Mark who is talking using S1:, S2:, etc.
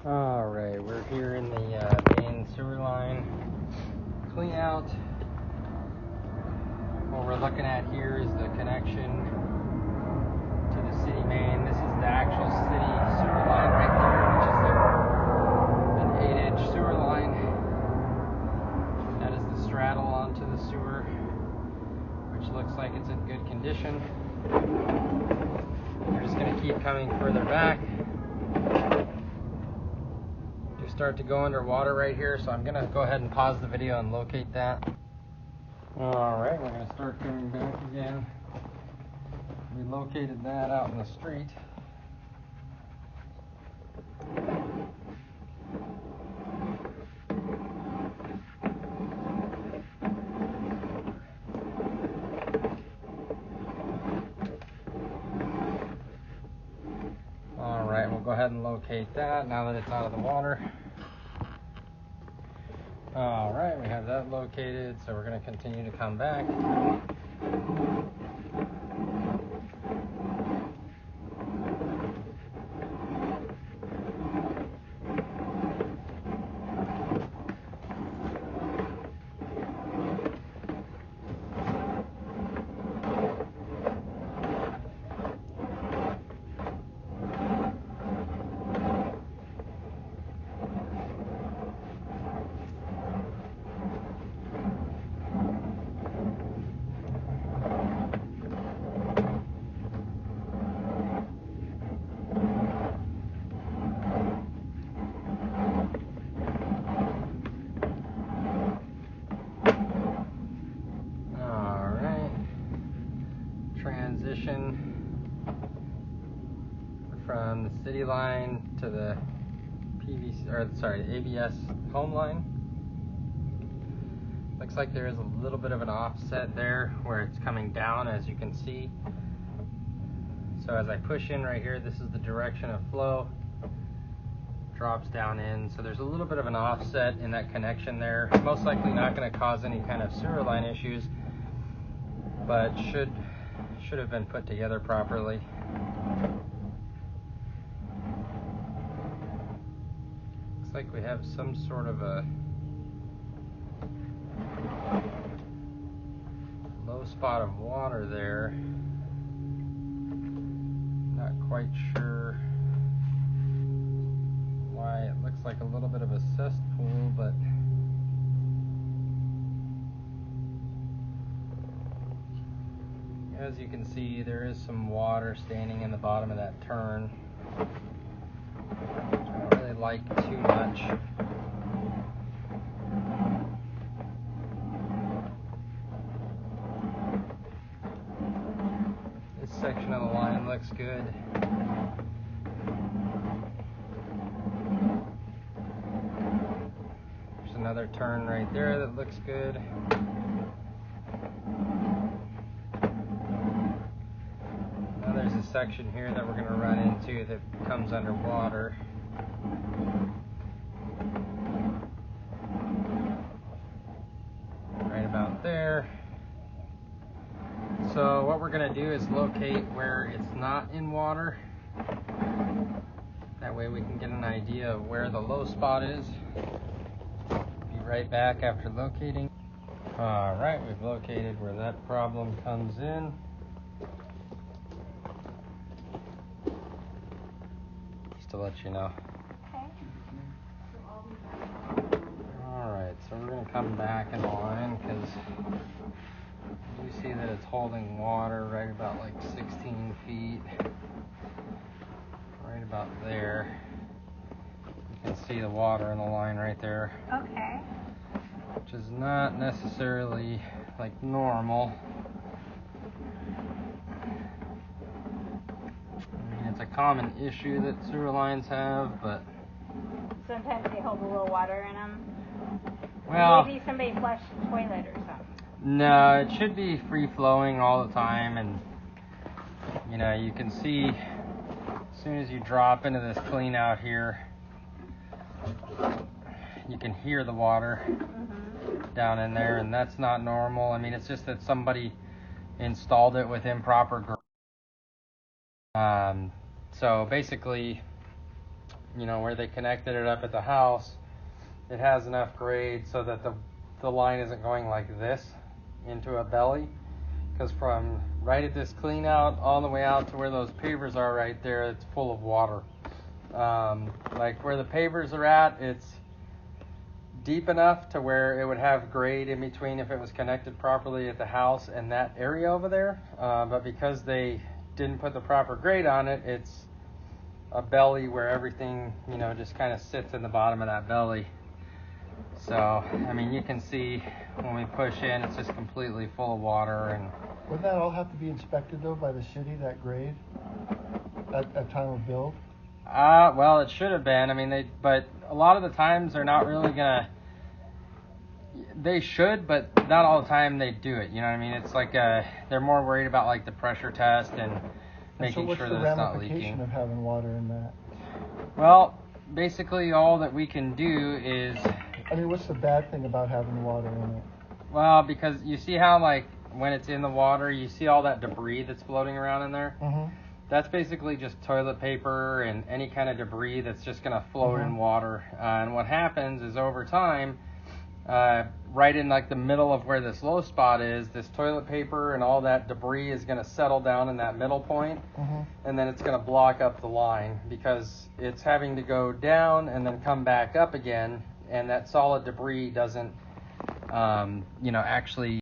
S1: Alright, we're here in the main sewer line clean out. What we're looking at here is the connection to the city main. This is the actual city sewer line right there, which is an 8-inch sewer line. That is the straddle onto the sewer, which looks like it's in good condition. We're just going to keep coming further back. Start to go underwater right here, so I'm gonna go ahead and pause the video and locate that. Alright, we're gonna start coming back again. We located that out in the street. Alright, we'll go ahead and locate that now that it's out of the water. Alright, we have that located, so we're going to continue to come back. Transition from the city line to the ABS home line. Looks like there is a little bit of an offset there where it's coming down, as you can see. So as I push in right here, this is the direction of flow. Drops down in, so there's a little bit of an offset in that connection there. Most likely not going to cause any kind of sewer line issues, but should have been put together properly. Looks like we have some sort of a low spot of water there. Not quite sure why. It looks like a little bit of a cesspool, but as you can see, there is some water standing in the bottom of that turn. I don't really like too much. This section of the line looks good. There's another turn right there that looks good. There's a section here that we're going to run into that comes underwater. Right about there. So what we're going to do is locate where it's not in water. That way we can get an idea of where the low spot is. Be right back after locating. Alright, we've located where that problem comes in. To let you know.
S2: Okay.
S1: Alright, so we're going to come back in the line because you see that it's holding water right about like 16 feet. Right about there. You can see the water in the line right there.
S2: Okay.
S1: Which is not necessarily like normal. It's a common issue that sewer lines have, but
S2: Sometimes they hold a little water in them.
S1: well,
S2: Maybe somebody flushed the toilet or something.
S1: No, it should be free flowing all the time, and you know, you can see as soon as you drop into this clean out here, you can hear the water down in there, and that's not normal. I mean, it's just that somebody installed it with improper. So basically, where they connected it up at the house, it has enough grade so that the line isn't going like this into a belly. Because from right at this clean out all the way out to where those pavers are right there, it's full of water. Like where the pavers are at, it's deep enough to where it would have grade in between if it was connected properly at the house and that area over there. But because they didn't put the proper grade on it, it's a belly where everything, just kind of sits in the bottom of that belly. So, I mean, you can see when we push in, it's just completely full of water. And
S3: wouldn't that all have to be inspected though by the city, that grade, at time of build?
S1: Well, it should have been. I mean, but a lot of the times they're not really gonna. They should, but not all the time they do it. You know what I mean? It's like they're more worried about like the pressure test and making sure that it's not leaking.
S3: So what's the ramification of having water in that?
S1: Well, basically all that we can do is.
S3: I mean, what's the bad thing about having water in it?
S1: Well, because you see how like when it's in the water, you see all that debris that's floating around in there.
S3: Mm-hmm.
S1: That's basically just toilet paper and any kind of debris that's just going to float in water. And what happens is over time, right in like the middle of where this low spot is, this toilet paper and all that debris is going to settle down in that middle point, and then it's going to block up the line because it's having to go down and then come back up again, and that solid debris doesn't, actually